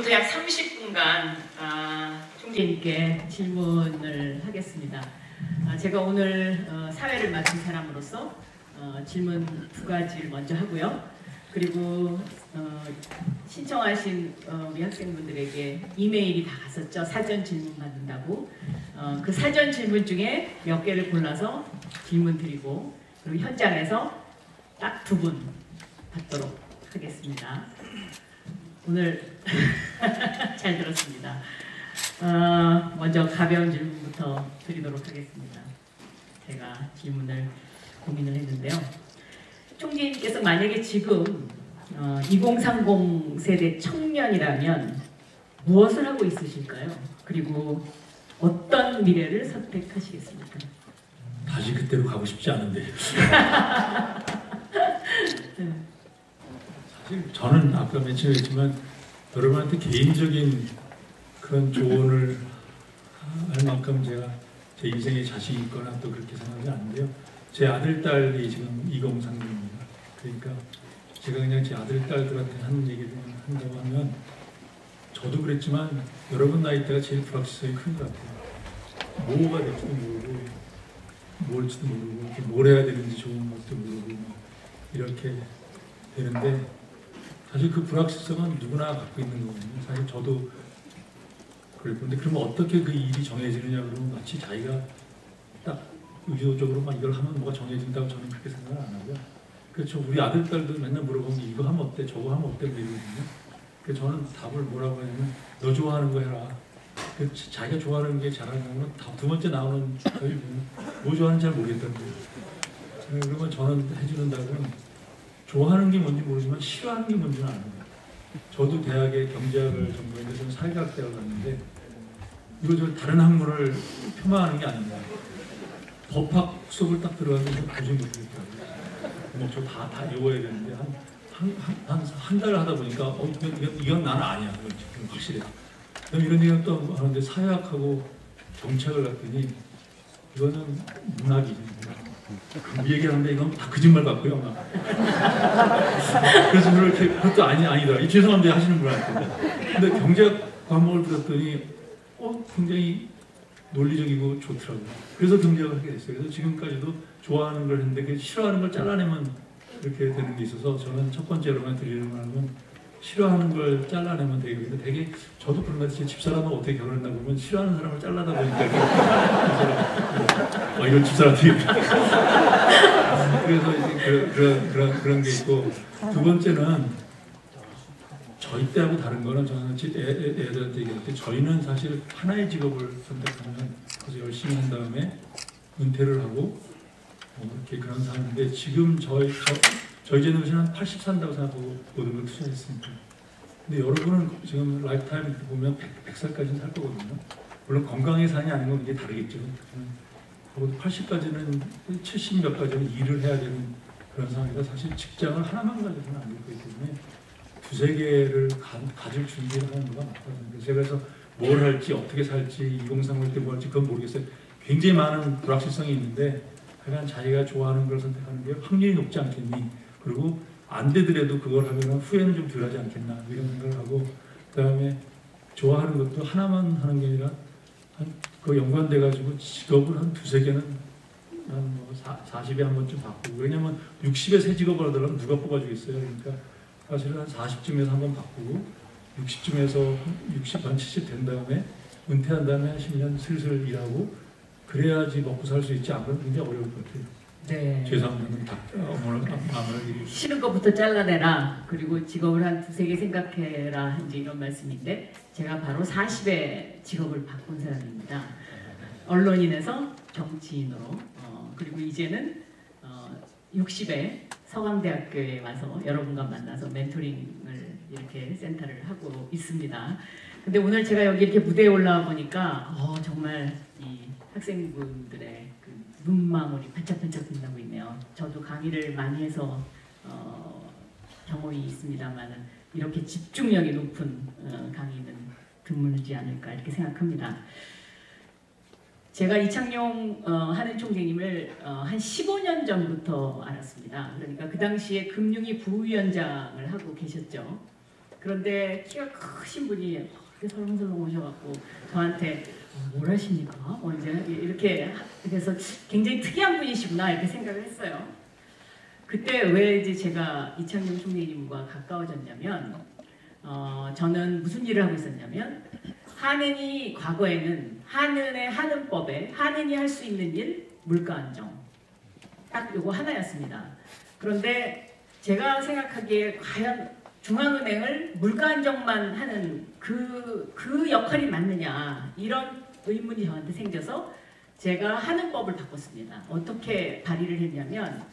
지금부터 약 30분간 총재님께 질문을 하겠습니다. 제가 오늘 사회를 맡은 사람으로서 질문 2가지를 먼저 하고요. 그리고 신청하신 우리 학생분들에게 이메일이 다 갔었죠. 사전 질문 받는다고. 그 사전 질문 중에 몇 개를 골라서 질문 드리고, 그리고 현장에서 딱 2분 받도록 하겠습니다. 오늘 잘 들었습니다. 먼저 가벼운 질문부터 드리도록 하겠습니다. 제가 질문을 고민을 했는데요. 총재님께서 만약에 지금 2030 세대 청년이라면 무엇을 하고 있으실까요? 그리고 어떤 미래를 선택하시겠습니까? 다시 그때로 가고 싶지 않은데. 사실 저는 아까 맨 처음에 했지만 여러분한테 개인적인 그런 조언을 할 만큼 제가 제 인생에 자신이 있거나 또 그렇게 생각하지 않는데요. 제 아들, 딸이 지금 2030입니다. 그러니까 제가 그냥 제 아들, 딸들한테 하는 얘기를 한다고 하면, 저도 그랬지만 여러분 나이 때가 제일 불확실성이 큰 것 같아요. 뭐가 될지도 모르고 뭘지도 모르고 뭘 해야 되는지 좋은 것도 모르고 이렇게 되는데, 사실 그 불확실성은 누구나 갖고 있는 거거든요. 사실 저도 그랬는데, 그러면 어떻게 그 일이 정해지느냐 그러면 마치 자기가 딱 의도적으로 막 이걸 하면 뭐가 정해진다고 저는 그렇게 생각을 안 하고요. 그렇죠. 우리 아들, 딸도 맨날 물어보면 이거 하면 어때? 저거 하면 어때? 이러거든요. 그래서 저는 답을 뭐라고 하냐면, 너 좋아하는 거 해라. 자기가 좋아하는 게 잘하는 거는 두 번째 나오는 답이 뭐 좋아하는지 잘 모르겠다는 거예요. 그러면 저는 해주는 답은, 좋아하는 게 뭔지 모르지만 싫어하는 게 뭔지는 아는 거예요. 저도 대학에 경제학을 전공했는데 저는 사회과학 대학을 갔는데, 이거 저 다른 학문을 폄하하는 게 아닙니다. 법학 수업을 딱 들어가는데 도저히 못하겠더라고요. 뭐 저 다 외워야 되는데 한 달 하다 보니까 이건 나는 아니야. 이건 확실해. 그럼 이런 얘기를 또 하는데, 사회학하고 정책을 갔더니 이거는 문학이죠. 그 얘기하는데 이건 다 거짓말 같고요. 그래서 그렇게 그것도 아니더라. 죄송합니다 하시는 분한테. 근데 경제학 과목을 들었더니 굉장히 논리적이고 좋더라고요. 그래서 경제학을 하게 됐어요. 그래서 지금까지도 좋아하는 걸 했는데 싫어하는 걸 잘라내면 이렇게 되는 게 있어서, 저는 첫 번째로만 드리는 말은 싫어하는 걸 잘라내면 되겠는데, 되게 저도 그런 것 같아요. 집사람은 어떻게 결혼했나 보면 싫어하는 사람을 잘라다 보니까 이런 집사람 되게 그래서 이제 그런 게 있고, 두 번째는 저희 때하고 다른 거는, 저는 애들한테 얘기할 때 저희는 사실 하나의 직업을 선택하면 그래서 열심히 한 다음에 은퇴를 하고 이렇게 그런 사람인데, 지금 저희 제너레이션은 80 산다고 생각하고 모든 걸 투자했습니다. 근데 여러분은 지금 라이프타임 보면 100살까지는 살 거거든요. 물론 건강에 사냐 아닌 건 이게 다르겠죠. 적어도 80까지는 70 몇 까지는 일을 해야 되는 그런 상황이라, 사실 직장을 하나만 가져서는 안 될 거기 때문에 두세 개를 가질 준비를 하는 거가 맞거든요. 제가 그래서 뭘 할지, 어떻게 살지, 2030 때 뭐 할지 그건 모르겠어요. 굉장히 많은 불확실성이 있는데, 하여간 자기가 좋아하는 걸 선택하는 게 확률이 높지 않겠니? 그리고 안 되더라도 그걸 하면 후회는 좀 덜하지 않겠나, 이런 생각을 하고, 그 다음에 좋아하는 것도 하나만 하는 게 아니라 그 연관돼가지고 직업을 한 두세 개는 한 40에 한 번쯤 바꾸고, 왜냐면 60에 새 직업을 하더라도 누가 뽑아주겠어요. 그러니까 사실은 한 40쯤에서 한 번 바꾸고, 60쯤에서 60, 한 70 된 다음에 은퇴한 다음에 한 10년 슬슬 일하고, 그래야지 먹고 살 수 있지 않으면 굉장히 어려울 것 같아요. 네. 죄송합니다. 싫은 것부터 잘라내라. 그리고 직업을 한 두세 개 생각해라. 이제 이런 말씀인데, 제가 바로 40에 직업을 바꾼 사람입니다. 언론인에서 정치인으로, 그리고 이제는 60에 서강대학교에 와서 여러분과 만나서 멘토링을 이렇게 센터를 하고 있습니다. 근데 오늘 제가 여기 이렇게 무대에 올라와 보니까 정말 이 학생분들의 그 눈망울이 반짝반짝 빛나고 있네요. 저도 강의를 많이 해서 경험이 있습니다만은 이렇게 집중력이 높은 강의는 드물지 않을까 이렇게 생각합니다. 제가 이창용 한은 총재님을 한 15년 전부터 알았습니다. 그러니까 그 당시에 금융위 부위원장을 하고 계셨죠. 그런데 키가 크신 분이 이렇게 설렁설렁 오셔갖고 저한테 뭘 하십니까? 이제 이렇게 그래서 굉장히 특이한 분이시구나 이렇게 생각을 했어요. 그때 왜 이제 제가 이창용 총리님과 가까워졌냐면 저는 무슨 일을 하고 있었냐면 한은이 과거에는 한은의 한은법에 한은이 할 수 있는 일 물가 안정 딱 요거 하나였습니다. 그런데 제가 생각하기에 과연 중앙은행을 물가 안정만 하는 그 역할이 맞느냐 이런 의문이 저한테 생겨서 제가 한은법을 바꿨습니다. 어떻게 발의를 했냐면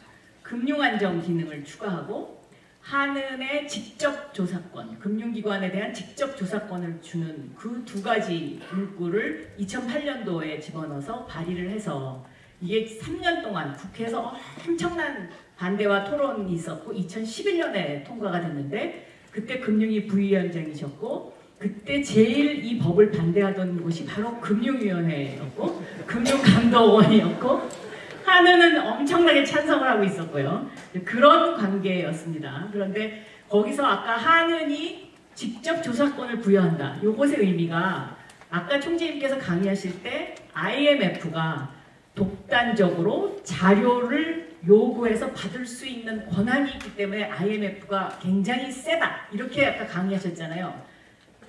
금융안정 기능을 추가하고 한은의 직접 조사권, 금융기관에 대한 직접 조사권을 주는 그 두 가지 문구를 2008년도에 집어넣어서 발의를 해서 이게 3년 동안 국회에서 엄청난 반대와 토론이 있었고 2011년에 통과가 됐는데 그때 금융위 부위원장이셨고 그때 제일 이 법을 반대하던 곳이 바로 금융위원회였고 금융감독원이었고 한은은 엄청나게 찬성을 하고 있었고요. 그런 관계였습니다. 그런데 거기서 아까 한은이 직접 조사권을 부여한다. 이것의 의미가 아까 총재님께서 강의하실 때 IMF가 독단적으로 자료를 요구해서 받을 수 있는 권한이 있기 때문에 IMF가 굉장히 세다. 이렇게 아까 강의하셨잖아요.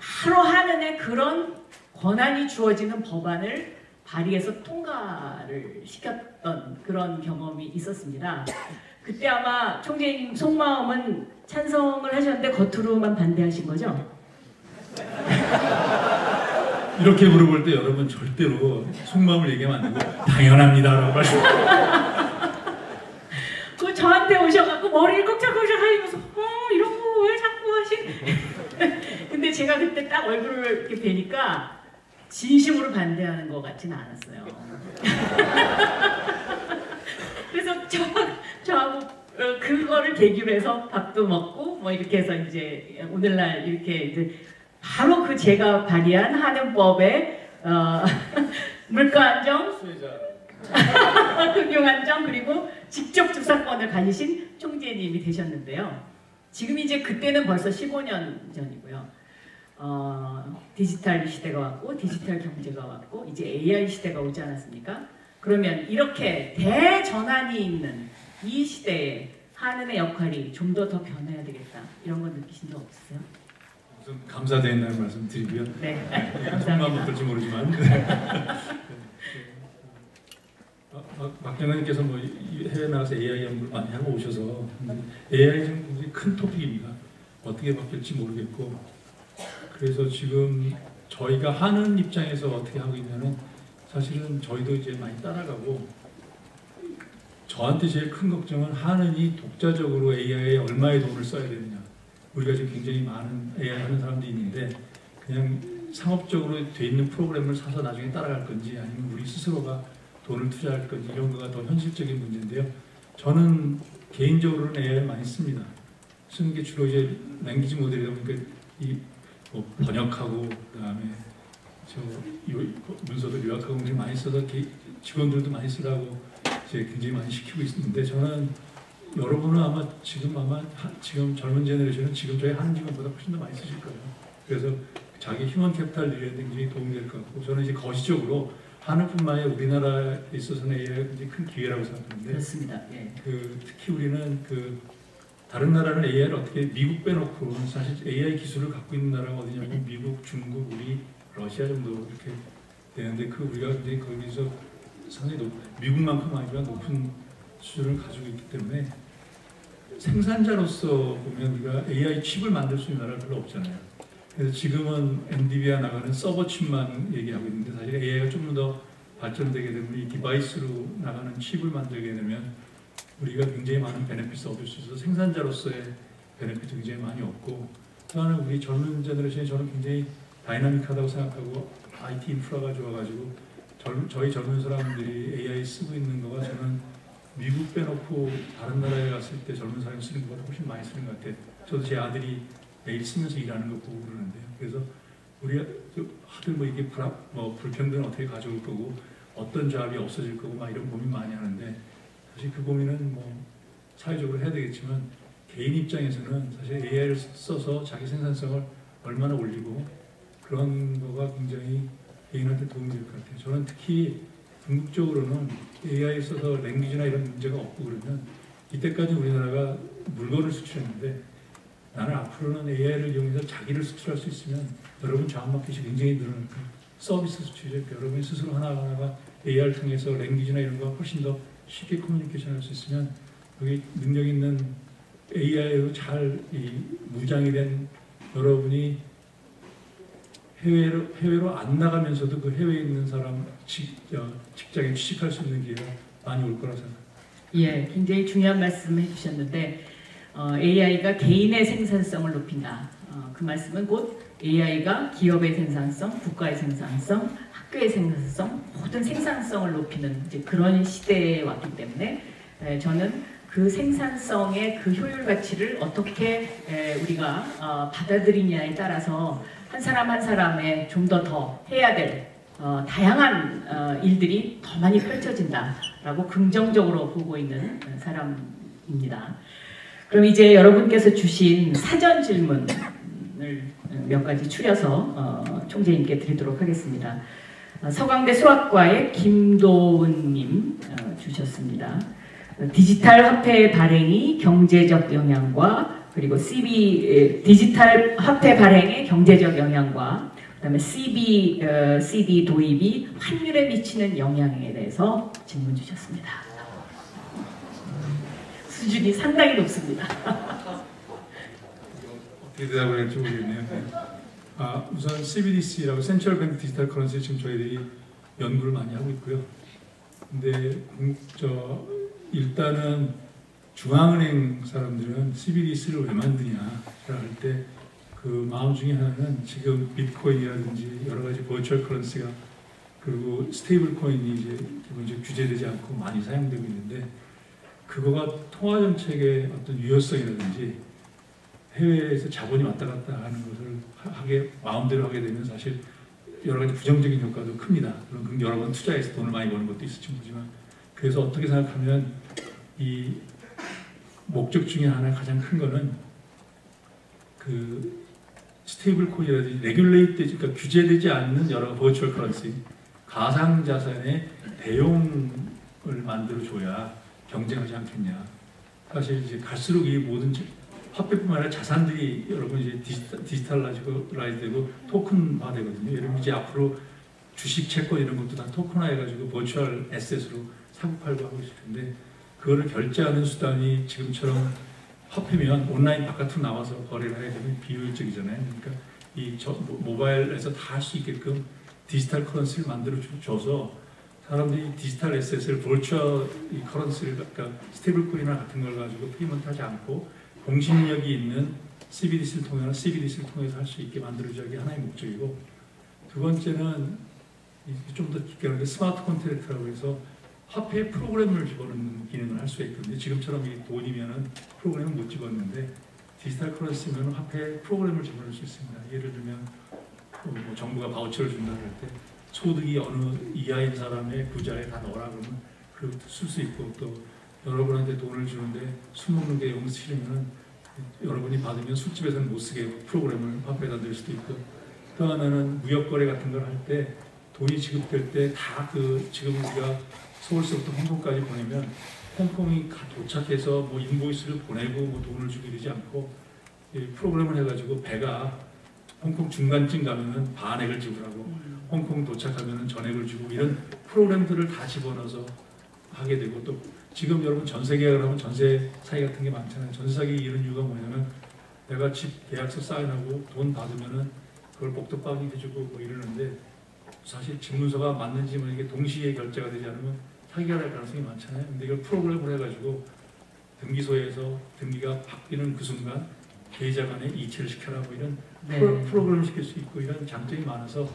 바로 한은에 그런 권한이 주어지는 법안을 발의해서 통과를 시켰던 그런 경험이 있었습니다. 그때 아마 총재님 속마음은 찬성을 하셨는데 겉으로만 반대하신 거죠? 이렇게 물어볼 때 여러분 절대로 속마음을 얘기하면 안 되고 당연합니다라고 그 저한테 오셔갖고 머리를 꼭짝꼭짝 하시면서 이런 거 왜 자꾸 하시는 근데 제가 그때 딱 얼굴을 이렇게 뵈니까 진심으로 반대하는 것 같지는 않았어요. 그래서 저하고 그거를 계기로 해서 밥도 먹고 뭐 이렇게 해서 이제 오늘날 이렇게 이제 바로 그 제가 발의한 한은법의 물가 안정, 금융 안정 그리고 직접 조사권을 가지신 총재님이 되셨는데요. 지금 이제 그때는 벌써 15년 전이고요. 디지털 시대가 왔고 디지털 경제가 왔고 이제 AI 시대가 오지 않았습니까? 그러면 이렇게 대전환이 있는 이 시대에 한은의 역할이 좀 더 변해야 되겠다 이런 건 느끼신 적 없으세요? 우선 감사드린다는 말씀 드리고요. 네, 감사합니다. 어떨지 모르지만 박경환님께서 뭐 해외 나가서 AI 연구를 많이 하고 오셔서 AI 지금 굉장히 큰 토픽입니다. 어떻게 바뀔지 모르겠고 그래서 지금 저희가 하는 입장에서 어떻게 하고 있냐면 사실은 저희도 이제 많이 따라가고 저한테 제일 큰 걱정은 하는이 독자적으로 AI에 얼마의 돈을 써야 되느냐. 우리가 지금 굉장히 많은 AI 하는 사람들이 있는데 그냥 상업적으로 돼 있는 프로그램을 사서 나중에 따라갈 건지 아니면 우리 스스로가 돈을 투자할 건지 이런 거가 더 현실적인 문제인데요. 저는 개인적으로는 AI를 많이 씁니다. 쓰는 게 주로 이제 랭귀지 모델이다 보니까 뭐 번역하고 그다음에 문서도 요약하고 많이 써서 직원들도 많이 쓰라고 이제 굉장히 많이 시키고 있는데 저는 여러분은 아마 지금 젊은 제너레이션은 지금 저희 하는 직원보다 훨씬 더 많이 쓰실 거예요. 그래서 자기 휴먼 캐피탈 늘리는 데 굉장히 도움이 될 것 같고 저는 이제 거시적으로 하는뿐만 아니라 우리나라에 있어서는 AI가 굉장히 큰 기회라고 생각하는데 그렇습니다. 예. 특히 우리는 다른 나라는 AI를 어떻게 미국 빼놓고 사실 AI 기술을 갖고 있는 나라가 어디냐면 미국, 중국, 우리, 러시아 정도 이렇게 되는데 우리가 이제 거기서 상당히 미국만큼 아니라 높은 수준을 가지고 있기 때문에 생산자로서 보면 우리가 AI 칩을 만들 수 있는 나라가 별로 없잖아요. 그래서 지금은 엔비디아 나가는 서버 칩만 얘기하고 있는데 사실 AI가 좀 더 발전되게 되면 이 디바이스로 나가는 칩을 만들게 되면 우리가 굉장히 많은 베네핏을 얻을 수 있어서 생산자로서의 베네핏도 굉장히 많이 얻고 또한 우리 젊은 제너레이션이 저는 굉장히 다이나믹하다고 생각하고 IT 인프라가 좋아가지고 저희 젊은 사람들이 AI 쓰고 있는 거가 저는 미국 빼놓고 다른 나라에 갔을 때 젊은 사람이 쓰는 것보다 훨씬 많이 쓰는 것 같아요. 저도 제 아들이 매일 쓰면서 일하는 거 보고 그러는데요. 그래서 우리가 하들 뭐 이게 불평등은 어떻게 가져올 거고 어떤 조합이 없어질 거고 막 이런 고민 많이 하는데 사실 그 고민은 뭐 사회적으로 해야 되겠지만 개인 입장에서는 사실 AI를 써서 자기 생산성을 얼마나 올리고 그런 거가 굉장히 개인한테 도움이 될 것 같아요. 저는 특히 궁극적으로는 AI 써서 랭귀지나 이런 문제가 없고 그러면 이때까지 우리나라가 물건을 수출했는데 나는 앞으로는 AI를 이용해서 자기를 수출할 수 있으면 여러분 자원마켓이 굉장히 늘어날 거예요. 서비스 수출이죠. 여러분이 스스로 하나하나가 AI를 통해서 랭귀지나 이런 거 훨씬 더 쉽게 커뮤니케이션 할 수 있으면 여기 능력 있는 AI로 잘 무장이 된 여러분이 해외로 안 나가면서도 그 해외에 있는 사람 직장에 취직할 수 있는 기회가 많이 올 거라 생각합니다. 예, 굉장히 중요한 말씀 해주셨는데 AI가 개인의 생산성을 높인다. 그 말씀은 곧 AI가 기업의 생산성, 국가의 생산성, 학교의 생산성, 모든 생산성을 높이는 이제 그런 시대에 왔기 때문에 저는 그 생산성의 그 효율 가치를 어떻게 우리가 받아들이냐에 따라서 한 사람 한 사람의 좀 더 해야 될 다양한 일들이 더 많이 펼쳐진다라고 긍정적으로 보고 있는 사람입니다. 그럼 이제 여러분께서 주신 사전 질문을 몇 가지 추려서 총재님께 드리도록 하겠습니다. 서강대 수학과의 김도은님 주셨습니다. 디지털 화폐 발행이 경제적 영향과 그리고 디지털 화폐 발행의 경제적 영향과 그다음에 CD 도입이 환율에 미치는 영향에 대해서 질문 주셨습니다. 수준이 상당히 높습니다. 어떻게 대답을 할지 모르겠네요. 우선 CBDC라고 센트럴 뱅크 디지털 커런시 지금 저희들이 연구를 많이 하고 있고요. 근데 일단은 중앙은행 사람들은 CBDC를 왜 만드냐라고 할 때 그 마음 중에 하나는 지금 비트코인이라든지 여러 가지 버추얼 커런시가 그리고 스테이블 코인이 이제 기본적으로 규제되지 않고 많이 사용되고 있는데 그거가 통화 정책의 어떤 유효성이라든지 해외에서 자본이 왔다 갔다 하는 것을 마음대로 하게 되면 사실 여러 가지 부정적인 효과도 큽니다. 물론 여러 번 투자해서 돈을 많이 버는 것도 있을지 모르지만 그래서 어떻게 생각하면 이 목적 중에 하나 가장 큰 거는 그 스테이블 코인이라든지 레귤레이트 그러니까 규제되지 않는 여러 버추얼 커런시 가상 자산의 대용을 만들어 줘야 경쟁하지 않겠냐. 사실 이제 갈수록 이 모든 화폐뿐만 아니라 자산들이 여러분 이제 디지털라이즈되고 토큰화되거든요. 여러분 이제 앞으로 주식, 채권 이런 것도 다 토큰화해가지고 버추얼 에셋으로 사고팔고 하고 있을 텐데 그거를 결제하는 수단이 지금처럼 화폐면 온라인 바깥으로 나와서 거래를 하게 되면 비효율적이잖아요. 그러니까 이 모바일에서 다 할 수 있게끔 디지털 커런시를 만들어 줘서 사람들이 디지털 에셋을 버추얼 커런시를 그러니까 스테이블 코인이나 같은 걸 가지고 페이먼트 하지 않고 공신력이 있는 CBDC를 통해서 할 수 있게 만들어주는 게 하나의 목적이고 두 번째는 좀 더 깊게 하는데 스마트 컨트랙트라고 해서 화폐에 프로그램을 집어넣는 기능을 할 수가 있거든요. 지금처럼 이 돈이면은 프로그램을 못 집어넣는데 디지털 커런시면 화폐에 프로그램을 집어넣을 수 있습니다. 예를 들면 뭐 정부가 바우처를 준다고 할 때 소득이 어느 이하인 사람의 구자에 다 넣어라 그러면 그것도 쓸 수 있고 또 여러분한테 돈을 주는데 술 먹는 게 영 싫으면 여러분이 받으면 술집에서는 못 쓰게 프로그램을 화폐에다 넣을 수도 있고 또 하나는 무역거래 같은 걸 할 때 돈이 지급될 때 다 지금 우리가 서울서부터 홍콩까지 보내면 홍콩이 도착해서 뭐 인보이스를 보내고 뭐 돈을 주고 이러지 않고 프로그램을 해가지고 배가 홍콩 중간쯤 가면은 반액을 지불하고 홍콩 도착하면은 전액을 주고 이런 프로그램들을 다 집어넣어서 하게 되고 또 지금 여러분 전세 계약을 하면 전세 사기 같은 게 많잖아요. 전세 사기 이런 이유가 뭐냐면 내가 집 계약서 사인하고 돈 받으면은 그걸 복덕박이 해주고 뭐 이러는데 사실 집문서가 맞는지 뭐 이게 동시에 결제가 되지 않으면 사기가 될 가능성이 많잖아요. 근데 이걸 프로그램을 해가지고 등기소에서 등기가 바뀌는 그 순간 계좌 간에 이체를 시켜라 뭐 이런 프로그램을 시킬 수 있고 이런 장점이 많아서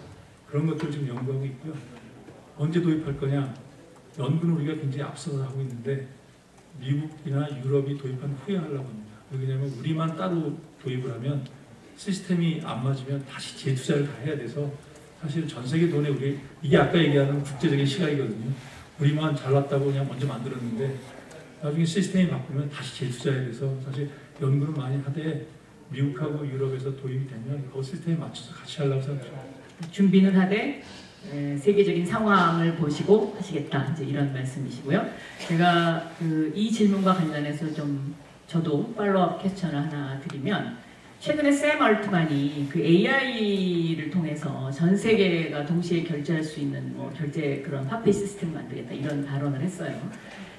그런 것들을 지금 연구하고 있고요. 언제 도입할 거냐? 연구는 우리가 굉장히 앞서서 하고 있는데 미국이나 유럽이 도입한 후에 하려고 합니다. 왜냐하면 우리만 따로 도입을 하면 시스템이 안 맞으면 다시 재투자를 다 해야 돼서 사실 전 세계 돈에 이게 아까 얘기하는 국제적인 시각이거든요. 우리만 잘났다고 그냥 먼저 만들었는데 나중에 시스템이 바꾸면 다시 재투자해야 돼서 사실 연구는 많이 하되 미국하고 유럽에서 도입이 되면 그 시스템에 맞춰서 같이 하려고 생각합니다. 준비는 하되 세계적인 상황을 보시고 하시겠다 이제 이런 말씀이시고요. 제가 이 질문과 관련해서 좀 저도 팔로우업 퀘스천을 하나 드리면 최근에 샘 얼트만이 그 AI를 통해서 전 세계가 동시에 결제할 수 있는 뭐 결제 그런 화폐 시스템을 만들겠다 이런 발언을 했어요.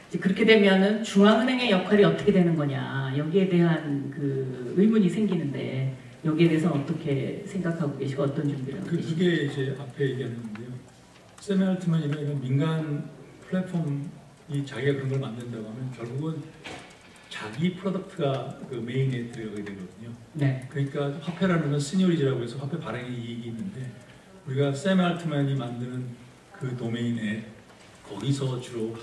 이제 그렇게 되면은 중앙은행의 역할이 어떻게 되는 거냐 여기에 대한 그 의문이 생기는데 여기에 대해서 어떻게 생각하고 계시고 어떤 준비를 하고 계시고 그게 이제 앞에 얘기하는데요. 샘 얼트만이나 이런 민간 플랫폼이 자기가 그런 걸 만든다고 하면 결국은 자기 프로덕트가 그 메인에 들어가게 되거든요. 네. 그러니까 화폐라는 건 시니어리지라고 해서 화폐 발행에 이익이 있는데 우리가 샘 얼트만이 만드는 그 도메인에 거기서 주로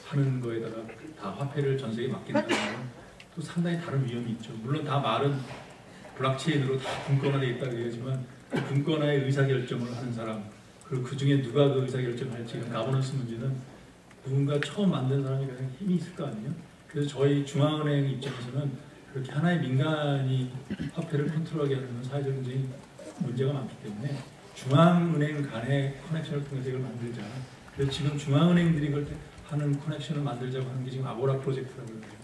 하는 거에다가 다 화폐를 전 세계에 맡긴다는 건 또 상당히 다른 위험이 있죠. 물론 다 말은 블록체인으로 다 분권화되어 있다고 얘기하지만 그 분권화의 의사결정을 하는 사람 그리고 그 중에 누가 그 의사결정을 할지 이런 가버넌스 문제는 누군가 처음 만든 사람이 가장 힘이 있을 거 아니에요. 그래서 저희 중앙은행 입장에서는 그렇게 하나의 민간이 화폐를 컨트롤하게 하는 건 사회적인 문제가 많기 때문에 중앙은행 간의 커넥션을 통해서 이걸 만들자. 그래서 지금 중앙은행들이 그걸 하는 커넥션을 만들자고 하는 게 지금 아고라 프로젝트라고 해가지고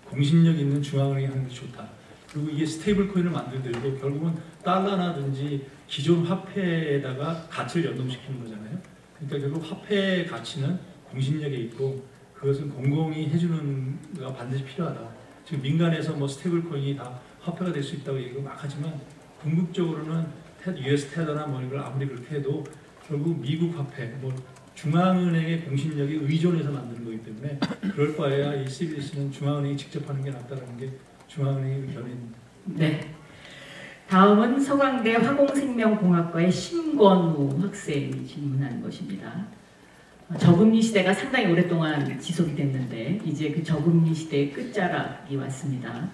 공신력 있는 중앙은행이 하는 게 좋다. 그리고 이게 스테이블 코인을 만들더라도 결국은 달러라든지 기존 화폐에다가 가치를 연동시키는 거잖아요. 그러니까 결국 화폐의 가치는 공신력에 있고 그것은 공공이 해주는 가 반드시 필요하다. 지금 민간에서 뭐 스테이블 코인이 다 화폐가 될 수 있다고 얘기를 막 하지만 궁극적으로는 US 테더나 뭐 이걸 아무리 그렇게 해도 결국 미국 화폐, 뭐 중앙은행의 공신력에 의존해서 만드는 거기 때문에 그럴 바에야 이 CBDC는 중앙은행이 직접 하는 게 낫다는 게 중앙은행의 의견입니다. 네. 다음은 서강대 화공생명공학과의 심권우 학생이 질문한 것입니다. 저금리 시대가 상당히 오랫동안 지속이 됐는데 이제 그 저금리 시대의 끝자락이 왔습니다.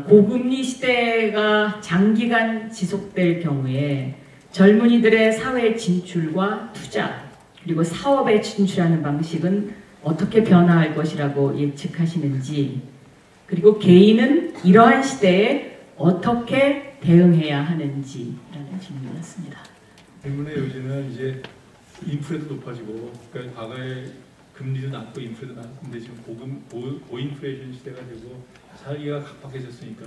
고금리 시대가 장기간 지속될 경우에 젊은이들의 사회 진출과 투자 그리고 사업에 진출하는 방식은 어떻게 변화할 것이라고 예측하시는지 그리고 개인은 이러한 시대에 어떻게 대응해야 하는지라는 질문이었습니다. 질문의 요지는 이제 인플레도 높아지고 그러니까 과거에 금리도 낮고 인플레도 낮은데 지금 고인플레이션 시대가 되고 살기가 각박해졌으니까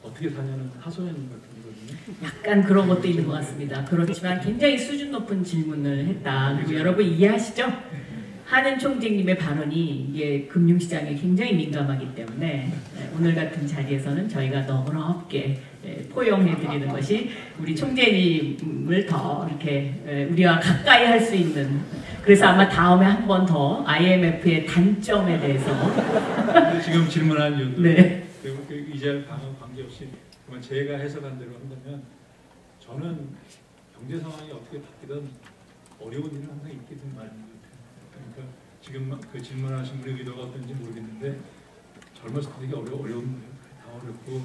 어떻게 사냐는 하소연 같은 거거든요. 약간 그런 것도 있는 것 같습니다. 그렇지만 굉장히 수준 높은 질문을 했다. 그리고 여러분 이해하시죠? 한은 총재님의 발언이 이게 금융시장에 굉장히 민감하기 때문에 오늘 같은 자리에서는 저희가 너그럽게 포용해드리는 것이 우리 총재님을 더 이렇게 우리와 가까이 할 수 있는 그래서 아마 다음에 한 번 더 IMF의 단점에 대해서 지금 질문한 이유도 네. 이자율 강화 관계없이 제가 해석한 대로 한다면 저는 경제 상황이 어떻게 바뀌든 어려운 일은 항상 있게 된 말인 것 같아요. 그러니까 지금 그 질문하신 분의 의도가 어떤지 모르겠는데 젊었을 때 되게 어려운 거예요. 다 어렵고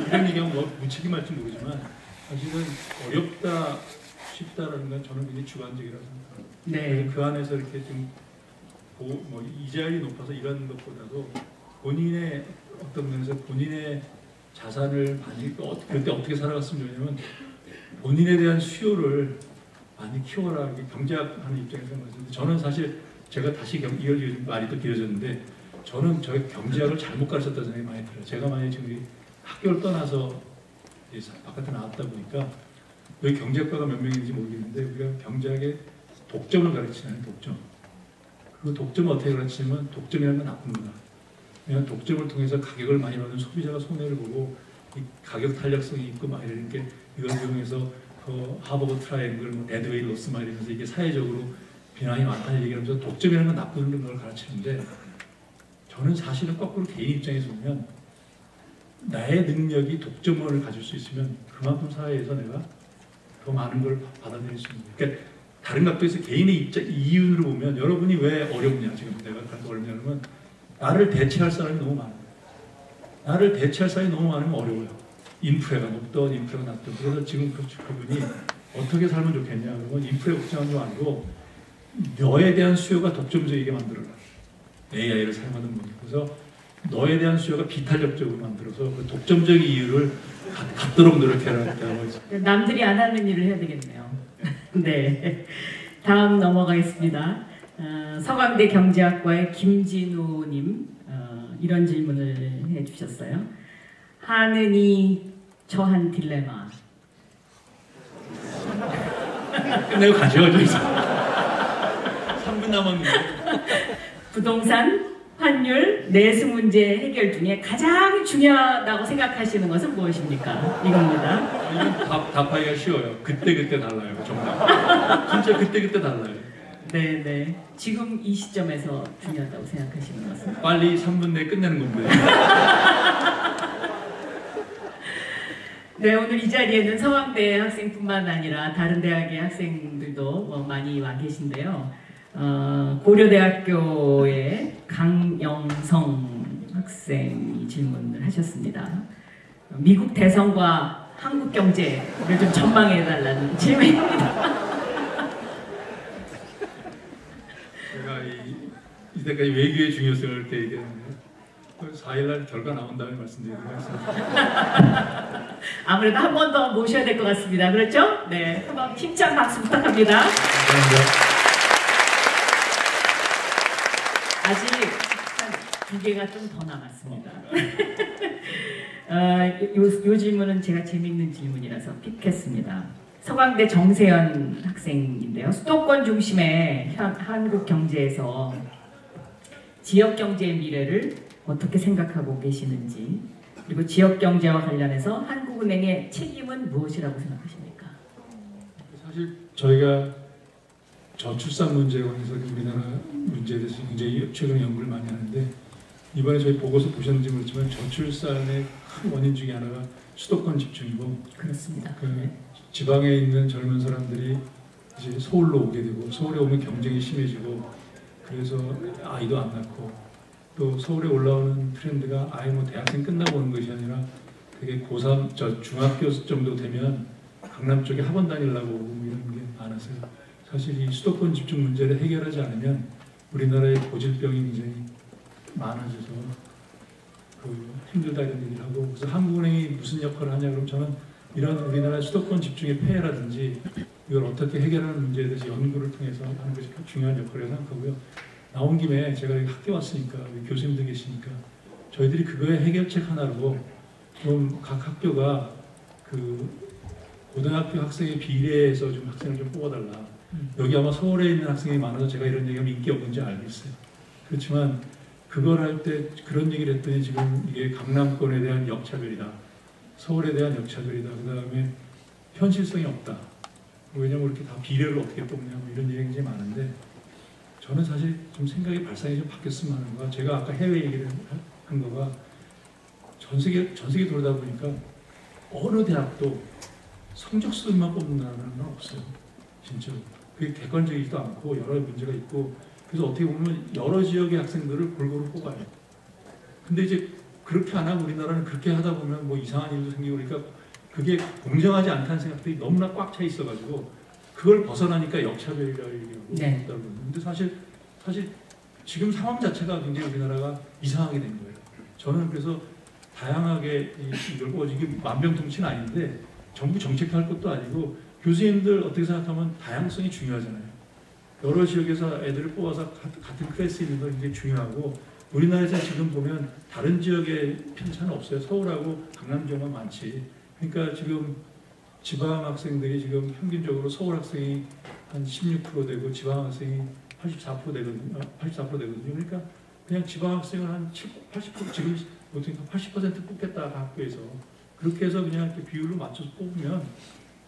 이런 얘기하면 뭐 무책임할지 모르지만 사실은 어렵다 쉽다라는 건 저는 굉장히 주관적이라고 생각합니다. 네. 그 안에서 이렇게 좀 뭐 이자율이 높아서 이런 것보다도 본인의 어떤 면에서 본인의 자산을 많이 그때 어떻게 살아갔으면 좋냐면 본인에 대한 수요를 많이 키워라 이렇게 경제학하는 입장에서 말씀드리는데 저는 사실 제가 다시 이걸 말이 또 길어졌는데 저는 저희 경제학을 잘못 가르쳤다는 생각이 많이 들어요. 제가 만약에 지금 학교를 떠나서 바깥에 나왔다 보니까 여기 경제학과가 몇 명인지 모르겠는데 우리가 경제학의 독점을 가르치잖아요. 독점. 그 독점을 어떻게 가르치냐면 독점이라는 건 나쁩니다. 왜냐하면 독점을 통해서 가격을 많이 받는 소비자가 손해를 보고 이 가격 탄력성이 있고 막 이런 게 이걸 이용해서 하버드 트라이앵글, 뭐 데드웨이 로스 막 이러면서 이게 사회적으로 비난이 많다는 얘기를 하면서 독점이라는 건 나쁜 걸 가르치는데 저는 사실은 거꾸로 개인 입장에서 보면 나의 능력이 독점을 가질 수 있으면 그만큼 사회에서 내가 더 많은 걸 받아들일 수 있는 거예요. 그러니까 다른 각도에서 개인의 이윤으로 보면 여러분이 왜 어렵냐 지금 내가 가서 어렵냐면 나를 대체할 사람이 너무 많아요. 나를 대체할 사람이 너무 많으면 어려워요. 인프레가 높던 인프레가 낮던 그래서 지금 그분이 어떻게 살면 좋겠냐 그러면 인프레 걱정하는 거 아니고 너에 대한 수요가 독점적이게 만들어라. AI를 사용하는 분이에요. 그래서 너에 대한 수요가 비탄력적으로 만들어서 그 독점적인 이유를 갖도록 노력해라고 있습니다. 남들이 안 하는 일을 해야 되겠네요. 네, 다음 넘어가겠습니다. 서강대 경제학과의 김진우님 이런 질문을 해주셨어요. 하느니 처한 딜레마. 끝내고 가죠. 3분 남았는데. 부동산, 환율, 내수 문제 해결 중에 가장 중요하다고 생각하시는 것은 무엇입니까? 이겁니다. 이건 답하기가 쉬워요. 그때 달라요. 정답. 진짜 그때 달라요. 네. 지금 이 시점에서 중요하다고 생각하시는 것은? 빨리 3분 내에 끝내는 건데. 네, 오늘 이 자리에는 서강대 학생뿐만 아니라 다른 대학의 학생들도 많이 와 계신데요. 고려대학교의 강영성 학생이 질문을 하셨습니다. 미국 대선과 한국 경제를 좀 전망해달라는 질문입니다. 제가 이때까지 외교의 중요성을 이렇게 얘기했는데 4일날 결과 나온 다음에 말씀드리도록 하겠습니다. 아무래도 한 번 더 모셔야 될 것 같습니다. 그렇죠? 네, 한번 칭찬 박수 부탁합니다. 감사합니다. 아직 한 2개가 좀 더 남았습니다. 요 질문은 제가 재밌는 질문이라서 픽했습니다. 서강대 정세현 학생인데요. 수도권 중심의 한국 경제에서 지역 경제의 미래를 어떻게 생각하고 계시는지, 그리고 지역 경제와 관련해서 한국은행의 책임은 무엇이라고 생각하십니까? 사실 저희가 저출산 문제에 관해서 우리나라 문제에 대해서 굉장히 최근 연구를 많이 하는데, 이번에 저희 보고서 보셨는지 모르지만 저출산의 큰 원인 중에 하나가 수도권 집중이고, 그렇습니다. 지방에 있는 젊은 사람들이 이제 서울로 오게 되고, 서울에 오면 경쟁이 심해지고, 그래서 아이도 안 낳고, 또 서울에 올라오는 트렌드가 아예 뭐 대학생 끝나고 오는 것이 아니라 되게 고3, 중학교 정도 되면 강남 쪽에 학원 다니려고 오고 이런 게 많아서요. 사실 이 수도권 집중 문제를 해결하지 않으면 우리나라의 고질병이 굉장히 많아져서 힘들다 이런 얘기를 하고, 그래서 한국은행이 무슨 역할을 하냐 그러면 저는 이런 우리나라 수도권 집중의 폐해라든지 이걸 어떻게 해결하는 문제에 대해서 연구를 통해서 하는 것이 중요한 역할이라고 생각하고요. 나온 김에 제가 여기 학교 왔으니까 교수님들 계시니까 저희들이 그거의 해결책 하나로 좀 각 학교가 그 고등학교 학생의 비례해서 좀 학생을 좀 뽑아달라. 여기 아마 서울에 있는 학생이 많아서 제가 이런 얘기하면 인기 없는지 알겠어요. 그렇지만 그걸 할 때 그런 얘기를 했더니 지금 이게 강남권에 대한 역차별이다, 서울에 대한 역차별이다, 그 다음에 현실성이 없다. 왜냐면 이렇게 다 비례를 어떻게 뽑냐 뭐 이런 얘기가 굉장히 많은데, 저는 사실 좀 생각이 발상이 좀 바뀌었으면 하는 거가, 제가 아까 해외 얘기를 한 거가 전 세계 돌다 보니까 어느 대학도 성적순만 뽑는다는 건 없어요. 진짜 그게 객관적이지도 않고 여러 문제가 있고, 그래서 어떻게 보면 여러 지역의 학생들을 골고루 뽑아요. 근데 이제 그렇게 안 하고 우리나라는 그렇게 하다 보면 뭐 이상한 일도 생기고, 그러니까 그게 공정하지 않다는 생각들이 너무나 꽉 차 있어가지고 그걸 벗어나니까 역차별이라고 얘기하고 네. 근데 사실 지금 상황 자체가 굉장히 우리나라가 이상하게 된 거예요. 저는 그래서 다양하게 이걸 이게 만병통치는 아닌데 정부 정책할 것도 아니고, 교수님들 어떻게 생각하면 다양성이 중요하잖아요. 여러 지역에서 애들을 뽑아서 같은 클래스에 있는 건 굉장히 중요하고, 우리나라에서 지금 보면 다른 지역에 편차는 없어요. 서울하고 강남 지역만 많지. 그러니까 지금 지방 학생들이 지금 평균적으로 서울 학생이 한 16% 되고 지방 학생이 84% 되거든요. 84% 되거든요. 그러니까 그냥 지방 학생을 한 80% 지금 보통 80% 뽑겠다 학교에서, 그렇게 해서 그냥 이렇게 비율로 맞춰서 뽑으면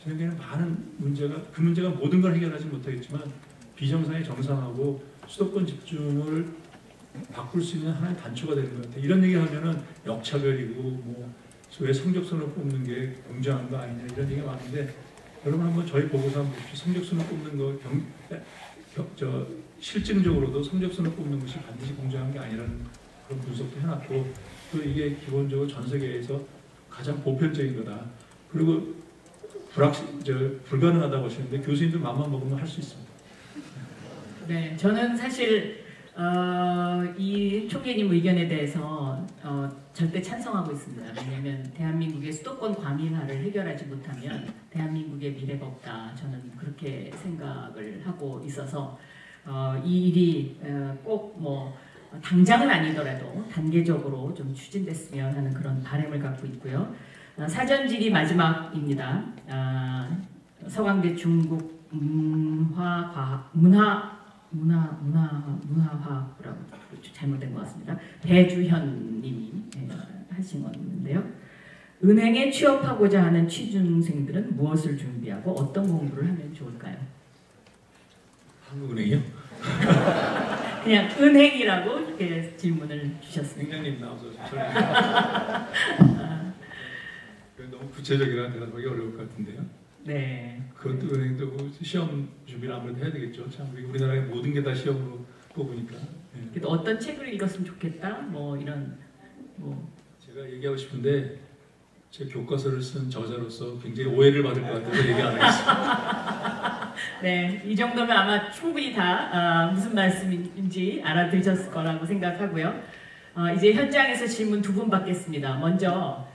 저에게는 많은 문제가, 그 문제가 모든 걸 해결하지 못하겠지만 비정상이 정상하고 수도권 집중을 바꿀 수 있는 하나의 단초가 되는 것 같아요. 이런 얘기하면은 역차별이고 뭐 왜 성적순을 뽑는 게 공정한 거 아니냐 이런 얘기가 많은데, 여러분 한번 저희 보고서 한번 보십시오. 성적순을 뽑는 거 실증적으로도 성적순을 뽑는 것이 반드시 공정한 게 아니라는 그런 분석도 해놨고, 또 이게 기본적으로 전 세계에서 가장 보편적인 거다. 그리고 불가능하다고 하시는데 교수님들 마음만 먹으면 할 수 있습니다. 네, 저는 사실 이 총재님 의견에 대해서 절대 찬성하고 있습니다. 왜냐하면 대한민국의 수도권 과밀화를 해결하지 못하면 대한민국의 미래가 없다. 저는 그렇게 생각을 하고 있어서 이 일이 꼭 뭐 당장은 아니더라도 단계적으로 좀 추진됐으면 하는 그런 바람을 갖고 있고요. 사전질의 마지막입니다. 서강대 중국 문화화학부라고 잘못된 것 같습니다. 배주현님이 하신 건데요. 은행에 취업하고자 하는 취준생들은 무엇을 준비하고 어떤 공부를 하면 좋을까요? 한국은행이요? 그냥 은행이라고 이렇게 질문을 주셨습니다. 행장님 나와서 너무 구체적이라 대답하기 어려울 것 같은데요. 네. 그것도 은행도 시험 준비를 아무래도 해야 되겠죠. 참 우리나라의 모든 게 다 시험으로 뽑으니까. 네. 그래도 어떤 책을 읽었으면 좋겠다. 뭐 이런 제가 얘기하고 싶은데 제 교과서를 쓴 저자로서 굉장히 오해를 받을 것 같아서 얘기 안 하겠습니다. 네, 이 정도면 아마 충분히 다 무슨 말씀인지 알아들으셨을 거라고 생각하고요. 이제 현장에서 질문 두 분 받겠습니다. 먼저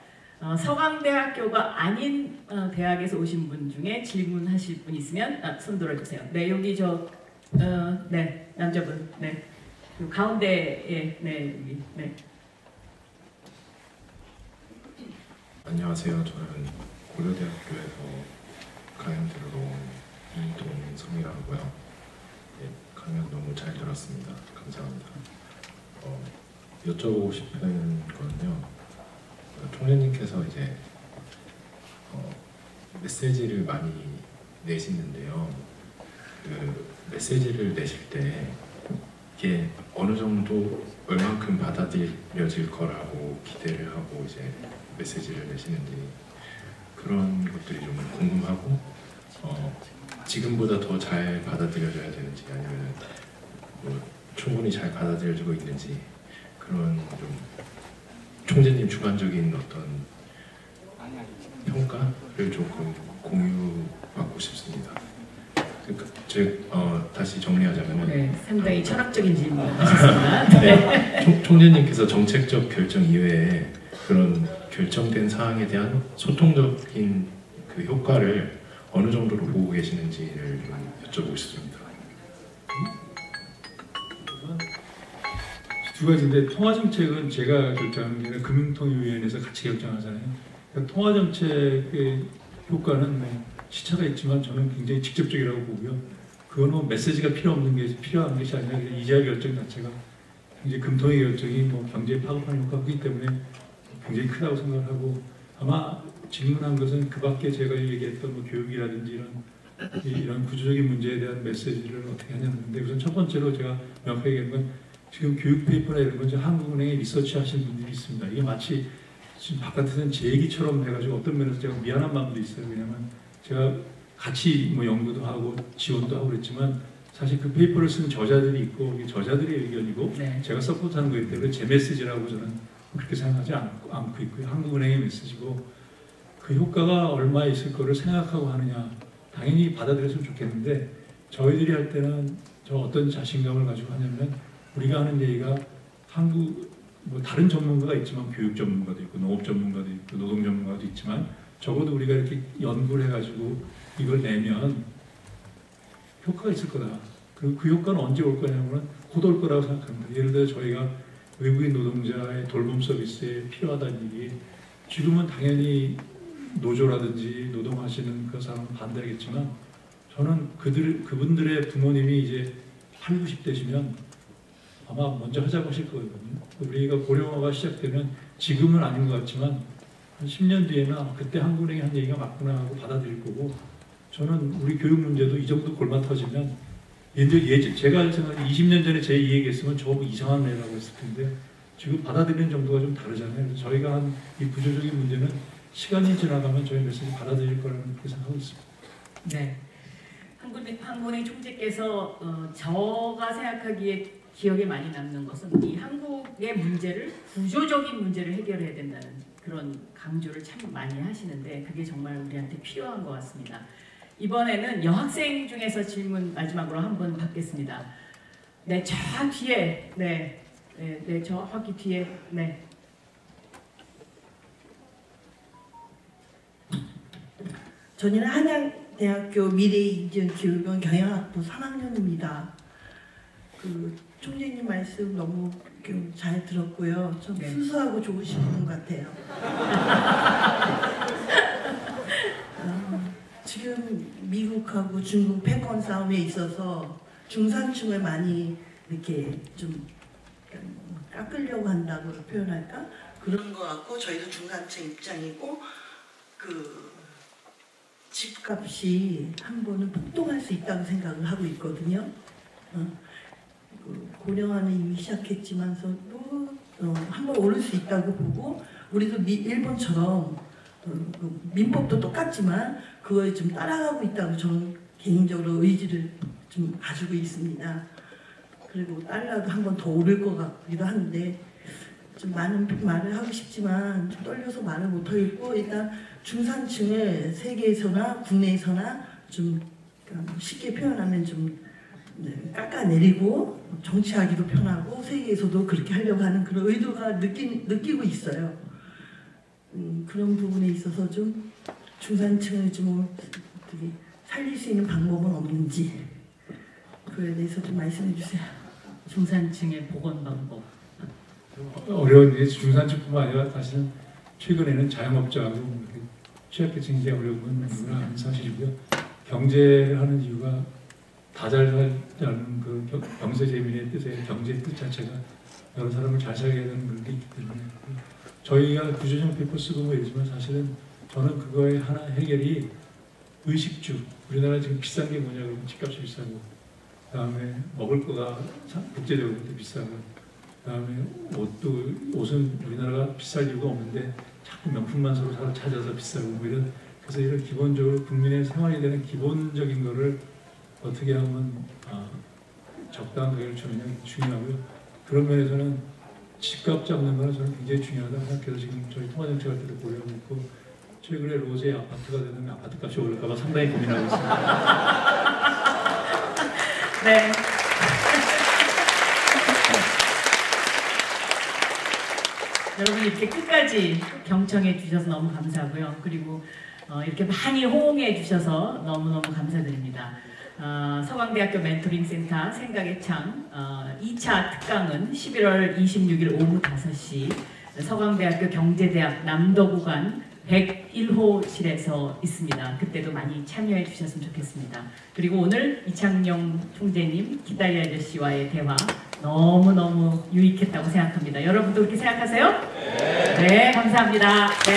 서강대학교가 아닌 대학에서 오신 분 중에 질문하실 분 있으면 손 들어주세요. 네, 여기 네, 남자분, 네, 그 가운데에, 네, 여기, 네. 안녕하세요. 저는 고려대학교에서 강연 들으러 온 이동성이라고요. 네, 강연 너무 잘 들었습니다. 감사합니다. 여쭤보고 싶은 거는요. 총재님께서 이제 메시지를 많이 내시는데요. 그 메시지를 내실 때 이게 어느 정도 얼만큼 받아들여질 거라고 기대를 하고 이제 메시지를 내시는지 그런 것들이 좀 궁금하고 지금보다 더 잘 받아들여져야 되는지 아니면 뭐 충분히 잘 받아들여지고 있는지 그런 좀 총재님 주관적인 어떤 평가를 조금 공유받고 싶습니다. 그러니까 다시 정리하자면은 네, 상당히 철학적인 질문을 하셨습니다. 네. 총재님께서 정책적 결정 이외에 그런 결정된 사항에 대한 소통적인 그 효과를 어느 정도로 보고 계시는지를 좀 여쭤보고 싶습니다. 두 가지인데 통화정책은 제가 결정하는 게 아니라 금융통화위원회에서 같이 결정하잖아요. 그러니까 통화정책의 효과는 뭐 시차가 있지만 저는 굉장히 직접적이라고 보고요. 그거는 메시지가 필요한 것이 아니라 이자 결정 자체가 굉장히 금통위 결정이 뭐 경제에 파급하는 효과가 크기 때문에 굉장히 크다고 생각을 하고 아마 질문한 것은 그 밖에 제가 얘기했던 뭐 교육이라든지 이런 구조적인 문제에 대한 메시지를 어떻게 하냐는 건데 우선 첫 번째로 제가 명확하게 얘기한 건 지금 교육 페이퍼나 이런 건 한국은행에 리서치 하신 분들이 있습니다. 이게 마치 지금 바깥에서는 제 얘기처럼 해가지고 어떤 면에서 제가 미안한 마음도 있어요. 왜냐하면 제가 같이 뭐 연구도 하고 지원도 하고 그랬지만 사실 그 페이퍼를 쓴 저자들이 있고 이게 저자들의 의견이고 네. 제가 서포트하는 거기 때문에 제 메시지라고 저는 그렇게 생각하지 않고 있고요. 한국은행의 메시지고 그 효과가 얼마 있을 거를 생각하고 하느냐 당연히 받아들였으면 좋겠는데 저희들이 할 때는 저 어떤 자신감을 가지고 하냐면 우리가 하는 얘기가 한국 뭐 다른 전문가가 있지만 교육 전문가도 있고 농업 전문가도 있고 노동 전문가도 있지만 적어도 우리가 이렇게 연구를 해가지고 이걸 내면 효과가 있을 거다. 그리고 그 효과는 언제 올 거냐면 곧 올 거라고 생각합니다. 예를 들어 저희가 외국인 노동자의 돌봄 서비스에 필요하다는 얘기 지금은 당연히 노조라든지 노동하시는 그 사람은 반대하겠지만 저는 그분들의 부모님이 이제 8, 90대시면 아마 먼저 하자고 하실 거거든요. 우리가 고령화가 시작되면 지금은 아닌 것 같지만 한 10년 뒤에나 그때 한국은행이 한 얘기가 맞구나 하고 받아들일 거고 저는 우리 교육 문제도 이 정도 골마 터지면 제가 생각하는 20년 전에 제 이 얘기했으면 저거 이상한 애라고 했을 텐데 지금 받아들이는 정도가 좀 다르잖아요. 그래서 저희가 한 이 구조적인 문제는 시간이 지나가면 저희 메시지 받아들일 거라는 그렇게 생각하고 있습니다. 네. 한국은행 총재께서 저가 생각하기에 기억에 많이 남는 것은 이 한국의 문제를 구조적인 문제를 해결해야 된다는 그런 강조를 참 많이 하시는데 그게 정말 우리한테 필요한 것 같습니다. 이번에는 여학생 중에서 질문 마지막으로 한 번 받겠습니다. 네, 저 뒤에, 네, 저기 뒤에, 네. 저는 한양대학교 미래인지교육원 경영학부 3학년입니다. 그 총재님 말씀 너무 잘 들었고요. 좀 네. 순수하고 좋으신 분 같아요. 지금 미국하고 중국 패권 싸움에 있어서 중산층을 많이 이렇게 좀 깎으려고 한다고 표현할까? 그런 것 같고 저희도 중산층 입장이고 그 집값이 한 번은 폭등할 수 있다고 생각을 하고 있거든요. 고령화는 이미 시작했지만서도 한 번 오를 수 있다고 보고 우리도 일본처럼 민법도 똑같지만 그거에 좀 따라가고 있다고 저는 개인적으로 의지를 좀 가지고 있습니다. 그리고 달러도 한 번 더 오를 것 같기도 한데 좀 많은 말을 하고 싶지만 좀 떨려서 말을 못하겠고 일단 중산층을 세계에서나 국내에서나 좀 쉽게 표현하면 좀 깎아내리고 정치하기도 편하고 세계에서도 그렇게 하려고 하는 그런 의도가 느끼고 있어요. 그런 부분에 있어서 좀 중산층을 좀 어떻게 살릴 수 있는 방법은 없는지 그에 대해서 좀 말씀해 주세요. 중산층의 복원 방법. 어려운 게 중산층뿐만 아니라 사실은 최근에는 자영업자하고 취약계층이 이제 어려운 이유가 사실이고요. 경제를 하는 이유가 다 잘 살자는 그 경제재민의 뜻의 경제의 뜻 자체가 여러 사람을 잘 살게 하는 그런 게 있기 때문에 저희가 구조적 페이퍼 쓰고 뭐 이러지만 사실은 저는 그거의 하나 해결이 의식주. 우리나라 지금 비싼 게 뭐냐 그러면 집값이 비싸고 그다음에 먹을 거가 국제적으로 비싸고 그다음에 옷은 우리나라가 비쌀 이유가 없는데 자꾸 명품만 서로 찾아서 비싸고 뭐 이런 그래서 이런 기본적으로 국민의 생활에 대한 기본적인 거를 어떻게 하면 적당한 가격을 주느냐 중요하고요. 그런 면에서는 집값 잡는 거는 저는 굉장히 중요하다고 생각해서 지금 저희 통화정책할 때도 고려하고 있고 최근에 로제의 아파트가 되는 아파트 값이 오를까 봐 상당히 고민하고 있습니다. 네. 여러분 이렇게 끝까지 경청해 주셔서 너무 감사하고요. 그리고 이렇게 많이 호응해 주셔서 너무너무 감사드립니다. 서강대학교 멘토링센터 생각의 창 2차 특강은 11월 26일 오후 5시 서강대학교 경제대학 남도구간 101호실에서 있습니다. 그때도 많이 참여해 주셨으면 좋겠습니다. 그리고 오늘 이창용 총재님, 기다리 아저씨와의 대화 너무너무 유익했다고 생각합니다. 여러분도 그렇게 생각하세요? 네, 감사합니다. 네.